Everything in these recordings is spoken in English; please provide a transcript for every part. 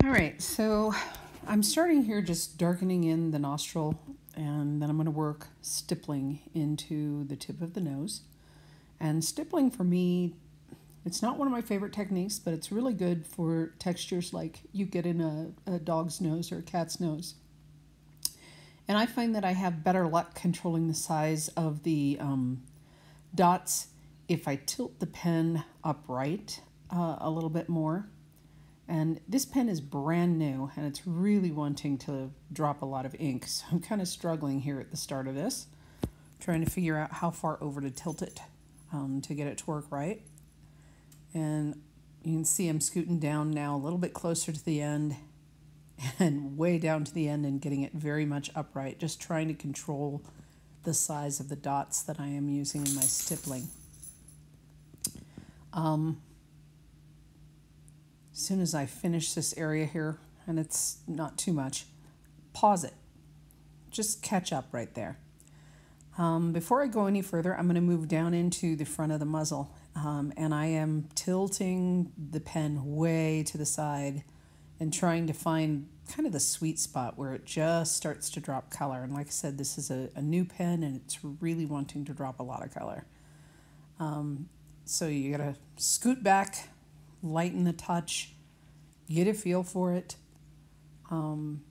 All right, so I'm starting here just darkening in the nostril, and then I'm going to work stippling into the tip of the nose. And stippling for me, it's not one of my favorite techniques, but it's really good for textures like you get in a dog's nose or a cat's nose. And I find that I have better luck controlling the size of the dots if I tilt the pen upright a little bit more. And this pen is brand new and it's really wanting to drop a lot of ink. So I'm kind of struggling here at the start of this, trying to figure out how far over to tilt it to get it to work right. And you can see I'm scooting down now a little bit closer to the end and way down to the end and getting it very much upright, just trying to control the size of the dots that I am using in my stippling. As soon as I finish this area here, and it's not too much, pause it. Just catch up right there. Before I go any further, I'm going to move down into the front of the muzzle, and I am tilting the pen way to the side and trying to find kind of the sweet spot where it just starts to drop color. And like I said, this is a new pen and it's really wanting to drop a lot of color. So you gotta scoot back, lighten the touch, get a feel for it.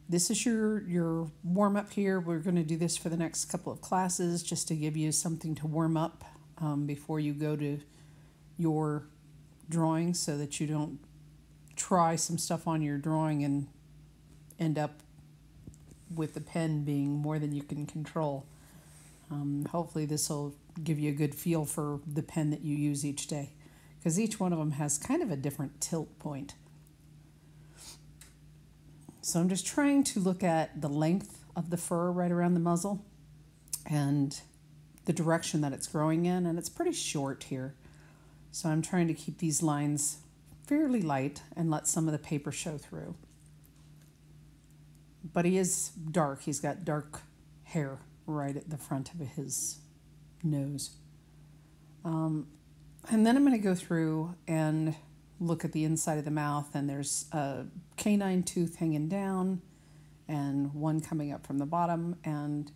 This is your warm up here. We're gonna do this for the next couple of classes just to give you something to warm up before you go to your drawing, so that you don't try some stuff on your drawing and end up with the pen being more than you can control. Hopefully this will give you a good feel for the pen that you use each day, because each one of them has kind of a different tilt point. So I'm just trying to look at the length of the fur right around the muzzle and the direction that it's growing in, and it's pretty short here. So I'm trying to keep these lines fairly light and let some of the paper show through. But he is dark. He's got dark hair right at the front of his nose. And then I'm going to go through and look at the inside of the mouth, and there's a canine tooth hanging down and one coming up from the bottom, and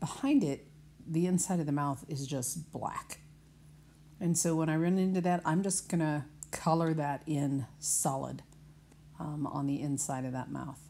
behind it, the inside of the mouth is just black. And so when I run into that, I'm just going to color that in solid on the inside of that mouth.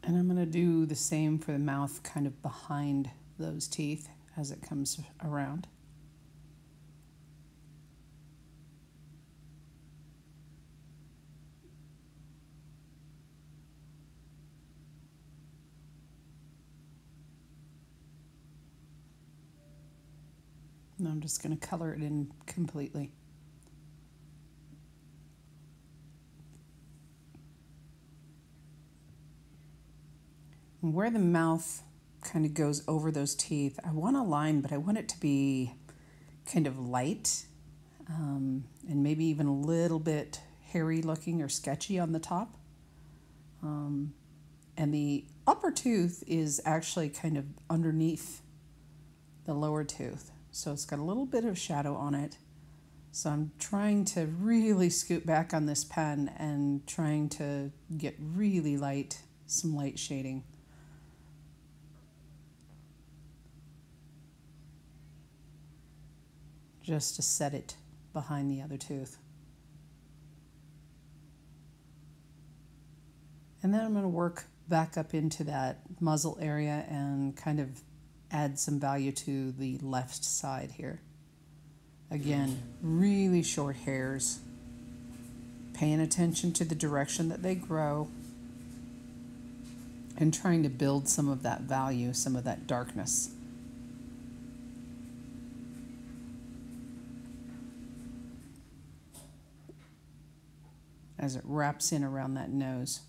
And I'm going to do the same for the mouth kind of behind those teeth as it comes around. And I'm just going to color it in completely. Where the mouth kind of goes over those teeth, I want a line, but I want it to be kind of light and maybe even a little bit hairy looking or sketchy on the top. And the upper tooth is actually kind of underneath the lower tooth. So it's got a little bit of shadow on it. So I'm trying to really scoot back on this pen and trying to get really light, some light shading. Just to set it behind the other tooth. And then I'm going to work back up into that muzzle area and kind of add some value to the left side here. Again, really short hairs, paying attention to the direction that they grow and trying to build some of that value, some of that darkness. as it wraps in around that nose.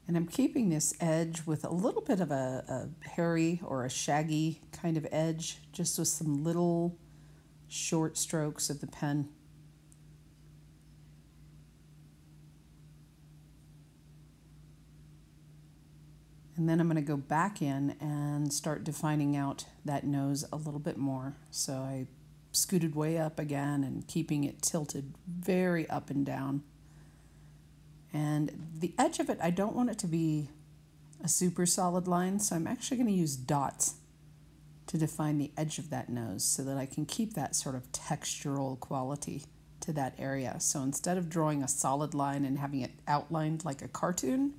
And I'm keeping this edge with a little bit of a hairy or a shaggy kind of edge, just with some little short strokes of the pen. And then I'm going to go back in and start defining out that nose a little bit more. So I scooted way up again and keeping it tilted very up and down. And the edge of it, I don't want it to be a super solid line, so I'm actually going to use dots to define the edge of that nose so that I can keep that sort of textural quality to that area. So instead of drawing a solid line and having it outlined like a cartoon,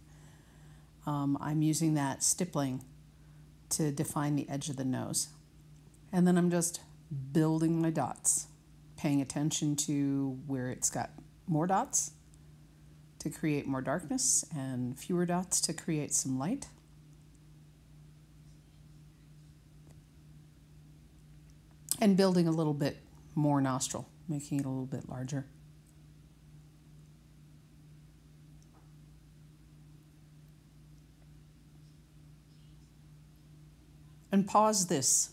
I'm using that stippling to define the edge of the nose. And then I'm just building my dots, paying attention to where it's got more dots to create more darkness and fewer dots to create some light. And building a little bit more nostril, making it a little bit larger. And pause this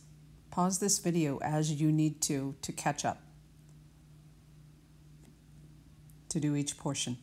video as you need to catch up, to do each portion.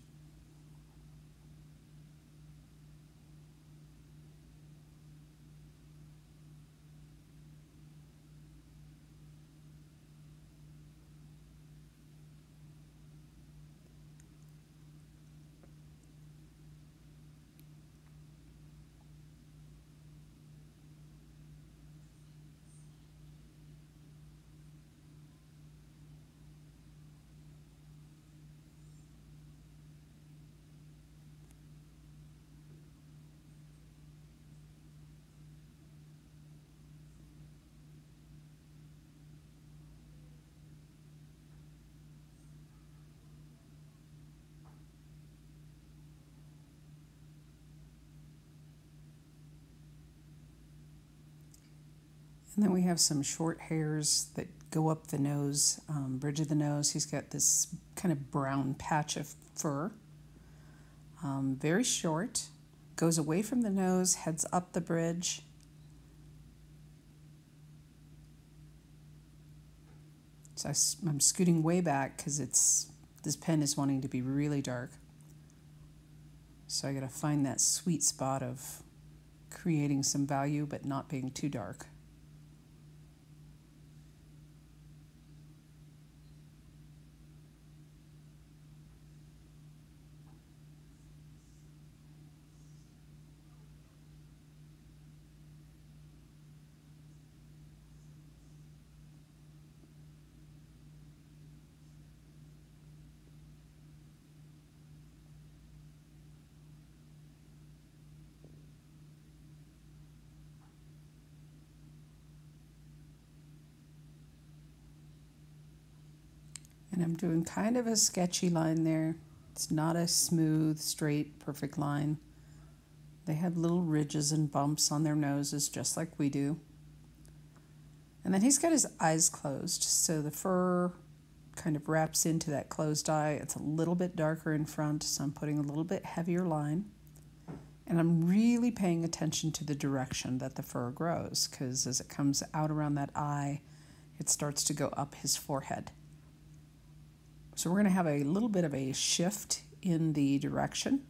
And then we have some short hairs that go up the nose, bridge of the nose. He's got this kind of brown patch of fur, very short, goes away from the nose, heads up the bridge. So I'm scooting way back because this pen is wanting to be really dark. So I got to find that sweet spot of creating some value but not being too dark. And I'm doing kind of a sketchy line there. It's not a smooth, straight, perfect line. They have little ridges and bumps on their noses just like we do. And then he's got his eyes closed, so the fur kind of wraps into that closed eye. It's a little bit darker in front, so I'm putting a little bit heavier line. And I'm really paying attention to the direction that the fur grows, because as it comes out around that eye, it starts to go up his forehead. So we're going to have a little bit of a shift in the direction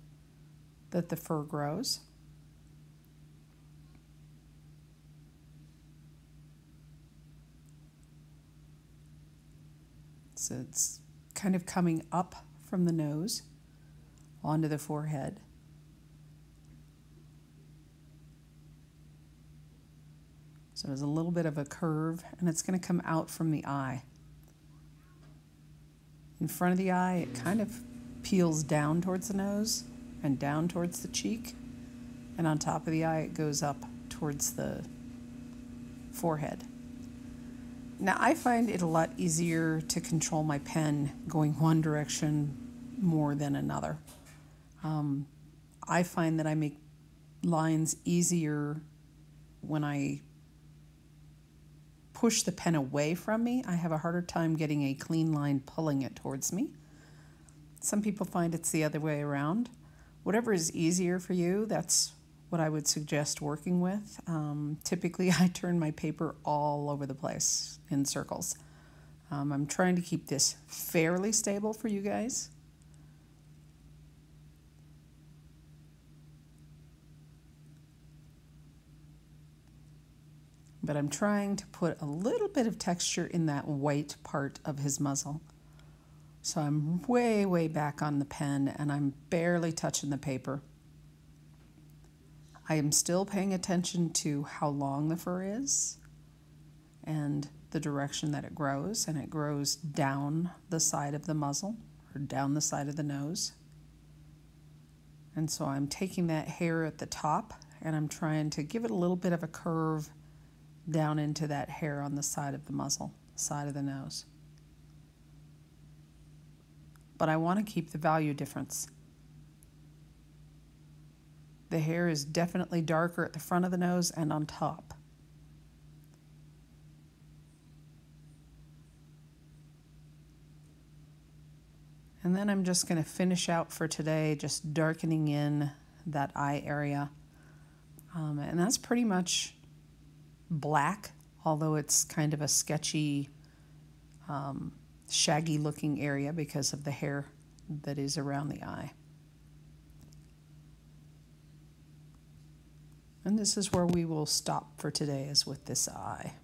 that the fur grows. So it's kind of coming up from the nose onto the forehead. So there's a little bit of a curve, and it's going to come out from the eye. In front of the eye, it kind of peels down towards the nose and down towards the cheek. And on top of the eye, it goes up towards the forehead. Now, I find it a lot easier to control my pen going one direction more than another. I find that I make lines easier when I push the pen away from me. I have a harder time getting a clean line pulling it towards me. Some people find it's the other way around. Whatever is easier for you, that's what I would suggest working with. Typically, I turn my paper all over the place in circles. I'm trying to keep this fairly stable for you guys. But I'm trying to put a little bit of texture in that white part of his muzzle. So I'm way, way back on the pen and I'm barely touching the paper. I am still paying attention to how long the fur is and the direction that it grows, and it grows down the side of the muzzle or down the side of the nose. And so I'm taking that hair at the top and I'm trying to give it a little bit of a curve down into that hair on the side of the muzzle, side of the nose. But I want to keep the value difference. The hair is definitely darker at the front of the nose and on top. And then I'm just going to finish out for today, just darkening in that eye area. And that's pretty much black, although it's kind of a sketchy, shaggy looking area because of the hair that is around the eye. And this is where we will stop for today, is with this eye.